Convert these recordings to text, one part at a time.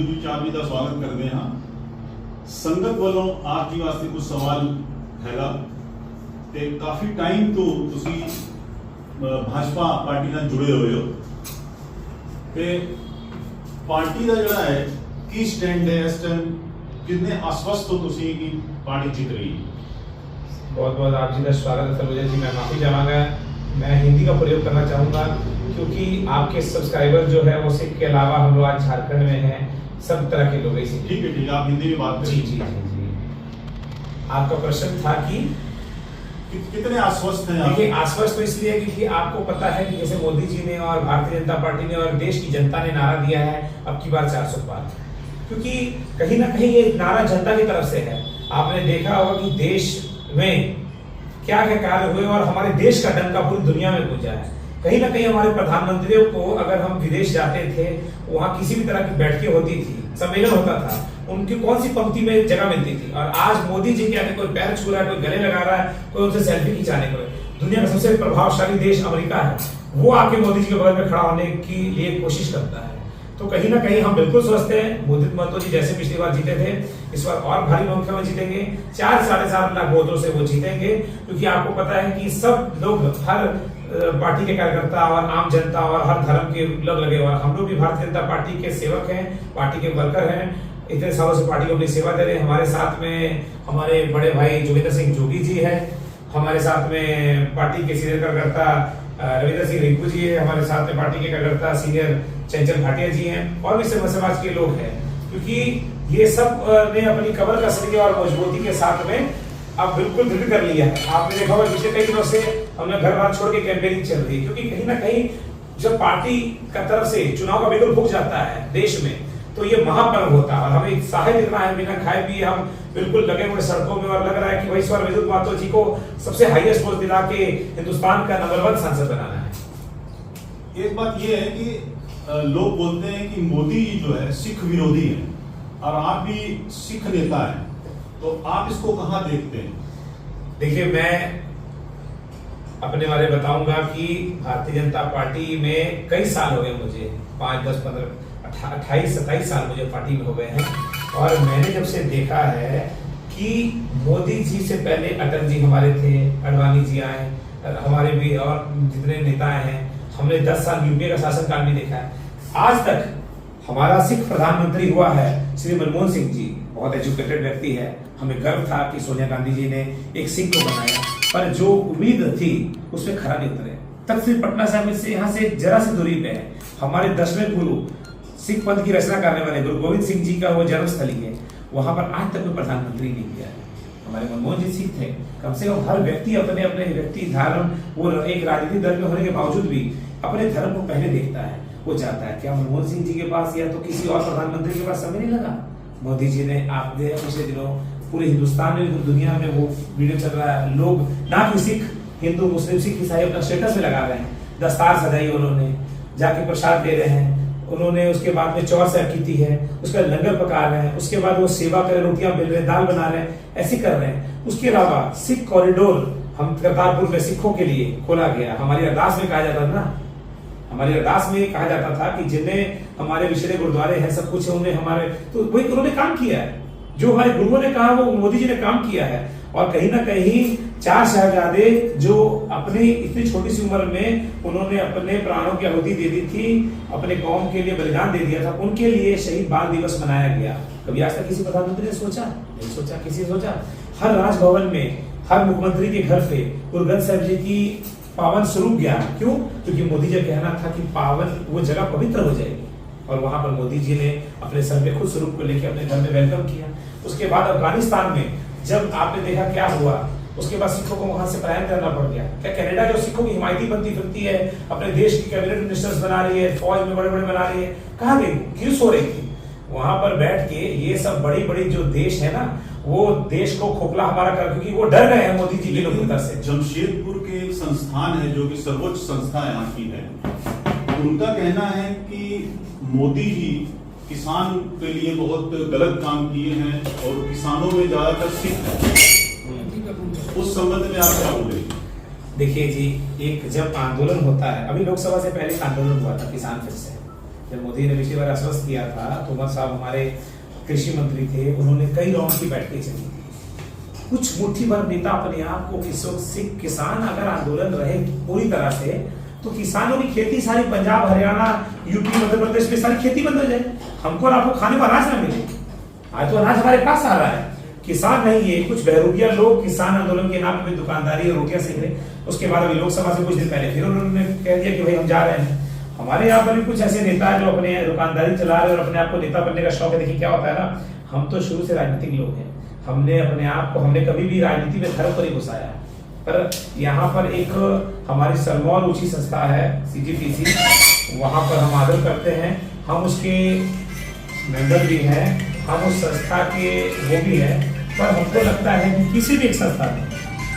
Video ਵਿੱਚ ਆਪ ਜੀ ਦਾ ਸਵਾਗਤ ਕਰਦੇ ਹਾਂ। ਸੰਗਤ ਵੱਲੋਂ ਆਪ ਜੀ ਵਾਸਤੇ ਕੁਝ ਸਵਾਲ ਹੈਗਾ ਤੇ ਕਾਫੀ ਟਾਈਮ ਤੋਂ ਤੁਸੀਂ ਭਾਜਪਾ ਪਾਰਟੀ ਨਾਲ ਜੁੜੇ ਹੋਏ ਹੋ ਤੇ ਪਾर्टी का जोड़ा है की स्टैंड है इस टाइम कितने आश्वस्त हो तुसी की पार्टी जीत रही है। बहुत बहुत आप जी का स्वागत है सरोजा जी। मैं माफी चाहूँगा, मैं हिंदी का प्रयोग करना चाहूँगा क्योंकि आपके सब्सक्राइबर जो है वो सिख के अलावा हम लोग आज झारखंड में हैं, सब तरह के लोग हैं। ठीक है आप हिंदी में बात करें। जी जी जी जी। आपका प्रश्न था कि कितने आश्वस्त हैं? देखिए आश्वस्त तो इसलिए क्योंकि आपको पता है कि जैसे मोदी जी ने और भारतीय जनता पार्टी ने और देश की जनता ने नारा दिया है अब की बार 400 पार, क्योंकि कहीं ना कहीं ये नारा जनता की तरफ से है। आपने देखा होगा कि देश में क्या क्या कार्य हुए और हमारे देश का डंका पूरी दुनिया में गूंजा है। कहीं ना कहीं हमारे प्रधानमंत्रियों को अगर हम विदेश जाते थे, वहां किसी भी तरह की बैठकें होती थी, सम्मेलन होता था, उनकी कौन सी पंक्ति में जगह मिलती थी। और आज मोदी जी के आगे कोई पैर छू रहा है, कोई गले लगा रहा है, कोई उनसे सेल्फी खिंचाने को। दुनिया का सबसे प्रभावशाली देश अमेरिका है, वो आके मोदी जी के बगल में खड़ा होने के लिए कोशिश करता है। तो कहीं ना कहीं हम बिल्कुल सोचते हैं मोदी महतो जी जैसे पिछली बार जीते थे, इस बार और भारी संख्या में जीतेंगे। 4-4.5 लाख वोटों से वो जीतेंगे, क्योंकि आपको पता है कि सब लोग, हर पार्टी के कार्यकर्ता और आम जनता और हर धर्म के लोग लगे हुए। हम लोग भी भारतीय जनता पार्टी के सेवक हैं, पार्टी के वर्कर हैं, इतने सालों से पार्टी को अपनी सेवा दे रहे हैं। हमारे साथ में हमारे बड़े भाई जोगिंदर सिंह जोगी जी हैं, हमारे साथ में पार्टी के सीनियर कार्यकर्ता रविंद्र सिंह रिंकू जी है, हमारे साथ में पार्टी के कार्यकर्ता सीनियर चंचल भाटिया जी हैं, और भी समाज के लोग हैं। क्योंकि ये सब ने अपनी कमर कसरी और मजबूती के साथ में अब बिल्कुल दृढ़ कर लिया है। आपने देखा होगा पिछले कई दिनों से हमने घर बार छोड़ के कैंपेनिंग चल रही है, क्योंकि कहीं ना कहीं जब पार्टी का तरफ से चुनाव का बिगुल फूक जाता है देश में, तो ये महापर्व होता है और हमें उत्साहित इतना है, बिना खाए पिए हम बिल्कुल लगे हुए सड़कों में, और लग रहा है कि भाई स्वर विद्युत महतो जी को सबसे हाईएस्ट वोट दिला के हिंदुस्तान का नंबर 1 सांसद बनाना है। एक बात ये है कि लोग बोलते हैं कि मोदी जी जो है सिख विरोधी है और आप भी सिख नेता हैं, तो आप इसको कहाँ देखते हैं? देखिए मैं अपने बारे में बताऊंगा कि भारतीय जनता पार्टी में कई साल हो गए मुझे, 5, 10, 15, 28, 27 साल मुझे पार्टी में हो गए हैं। और मैंने जब से देखा है कि मोदी जी से पहले अटल जी हमारे थे, अडवाणी जी आए, हमारे भी और जितने नेता हैं, हमने 10 साल यूपीए का शासनकाल भी देखा है। आज तक हमारा सिख प्रधानमंत्री हुआ है श्री मनमोहन सिंह जी, बहुत एजुकेटेड व्यक्ति है। हमें गर्व था कि सोनिया गांधी जी ने एक सिख को बनाया, पर जो उम्मीद थी उसमें खरा नहीं उतरे। तक सिर्फ पटना साहिब से यहाँ से जरा सी दूरी पे है हमारे 10वें गुरु सिख पंथ की रचना करने वाले गुरु गोविंद सिंह जी का वो जन्मस्थली है, वहां पर आज तक कोई प्रधानमंत्री नहीं किया है। हमारे मनमोहन जी सिख थे, कम से कम हर व्यक्ति अपने अपने व्यक्ति धर्म, वो एक राजनीतिक दल में होने के बावजूद भी अपने धर्म को पहले देखता है। वो चाहता है क्या मनमोहन सिंह जी के पास या तो किसी और प्रधानमंत्री के पास समय नहीं लगा। मोदी जी ने, आप पिछले दिनों पूरे हिंदुस्तान में, दुनिया में वो वीडियो चल रहा है, लोग ना कि सिख, हिंदू, मुस्लिम, सिख, ईसाई अपना स्टेटस में लगा रहे हैं, दस्तार सजाई उन्होंने, जाके प्रसाद दे रहे हैं उन्होंने, उसके बाद में चौर सेव की है, उसका लंगर पका रहे हैं, उसके बाद वो सेवा कर रहे, रोटियां बेल रहे हैं, दाल बना रहे हैं, ऐसे कर रहे हैं। उसके अलावा सिख कॉरिडोर हम करतारपुर में सिखों के लिए खोला गया। हमारी अरदास में कहा जाता था ना, हमारी अरदास में कहा जाता था कि जिन्हें हमारे विशेष गुरुद्वारे हैं, सब कुछ है उन्हें हमारे, तो वही उन्होंने काम किया है जो हमारे गुरुओं ने कहा, वो मोदी जी ने काम किया है। और कहीं ना कहीं 4 शहजादे जो अपनी इतनी छोटी सी उम्र में उन्होंने अपने प्राणों की आहुति दे दी थी, अपने कौम के लिए बलिदान दे दिया था, उनके लिए शहीद बाल दिवस मनाया गया। कभी आज तक किसी प्रधानमंत्री ने सोचा? नहीं सोचा, किसी ने सोचा? हर राजभवन में, हर मुख्यमंत्री के घर पे गुरु ग्रंथ साहिब जी की पावन स्वरूप गया। क्यों? क्योंकि मोदी जी का कहना था कि पावन वो जगह पवित्र हो जाएगी, और वहां पर मोदी जी ने अपने सर पे खुद स्वरूप को लेकर अपने घर में वेलकम किया। उसके बाद अफगानिस्तान में जब आपने देखा क्या हुआ, उसके बाद सिखों को वहां से पलायन करना पड़ गया। क्या कनाडा जो सिखों की हिमायती बनती फिरती है, अपने देश की कैबिनेट मिनिस्टर्स बना रही है, फौज में बड़े बड़े बना रही है, कहाँ गई? क्यों सो रही थी? वहां पर बैठ के ये सब बड़ी बड़ी जो देश है ना, वो देश को खोखला हमारा कर, क्योंकि वो डर गए हैं मोदी जी की लोकतंत्र से। जमशेदपुर के एक संस्थान है जो कि सर्वोच्च संस्था यहाँ की है, उनका कहना है कि मोदी जी किसान के लिए बहुत गलत काम किए हैं और किसानों में ज्यादातर सिख है। उस संबंध में आप क्या बोलेंगे? देखिए जी, एक जब आंदोलन होता है, अभी लोकसभा से पहले आंदोलन हुआ था किसान फिर से, जब मोदी ने पिछली बार आश्वस्त किया था, तोमर साहब हमारे कृषि मंत्री थे, उन्होंने कई राउंड की बैठकें चली थी। कुछ मुट्ठी भर नेता अपने आप को किसान अगर आंदोलन रहे पूरी तरह से, तो किसानों की खेती सारी पंजाब, हरियाणा, यूपी, मध्य प्रदेश में सारी खेती बंद हो जाए, हमको और आपको खाने को अनाज ना मिले। आज तो अनाज हमारे पास आ रहा है, किसान नहीं है। कुछ बहरूपिया लोग किसान आंदोलन के नाम पे दुकानदारी और रोटियां सेक रहे। उसके बाद अभी लोकसभा से कुछ दिन पहले फिर उन्होंने कह दिया कि भाई हम जा रहे हैं। हमारे यहाँ पर भी कुछ ऐसे नेता है जो अपने दुकानदारी चला रहे हैं और अपने आप को नेता बनने का शौक है। देखिए क्या होता है ना, हम तो शुरू से राजनीतिक लोग हैं, हमने अपने आप को, हमने कभी भी राजनीति में धर्म पर ही घुसाया, पर यहाँ पर एक हमारी सरमौर ऊंची संस्था है CGPC, वहाँ पर हम आदर करते हैं, हम उसके मेंबर भी हैं, हम उस संस्था के वो भी हैं। पर हमको लगता है कि किसी भी एक संस्था में,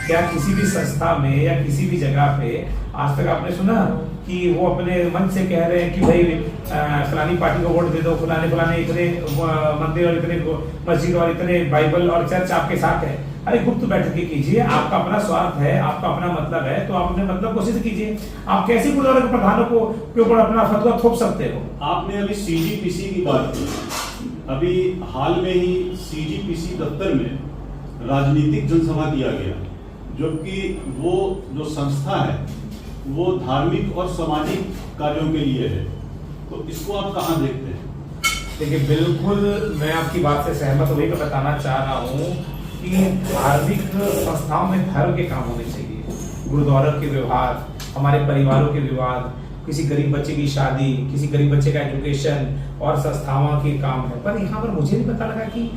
क्या किसी भी संस्था में या किसी भी जगह पे आज तक आपने सुना कि वो अपने मन से कह रहे हैं कि भाई फलानी पार्टी को वोट दे दो, फलाने इतने मंदिर और इतने मस्जिद और इतने बाइबल और चर्च आपके साथ है। अरे गुप्त बैठकें कीजिए, आपका अपना स्वार्थ है, आपका अपना मतलब है, तो आप अपने मतलब कोशिश कीजिए। आप कैसे गुरुद्वारा के प्रधानों के ऊपर अपना फतवा थोप सकते हो? आपने अभी CGPC की बात की, अभी हाल में ही CGPC दफ्तर में राजनीतिक जनसभा किया गया, जबकि वो जो संस्था है वो धार्मिक और सामाजिक कार्यों के लिए है, तो इसको आप कहाँ देखते हैं? देखिए बिल्कुल मैं आपकी बात से सहमत वही मैं बताना चाह रहा हूँ कि धार्मिक संस्थाओं में धर्म के काम होने चाहिए। गुरुद्वारा के व्यवहार, हमारे परिवारों के विवाद, किसी गरीब बच्चे की शादी, किसी गरीब बच्चे का एजुकेशन और संस्थाओं के काम है। पर यहाँ पर मुझे नहीं पता लगा कि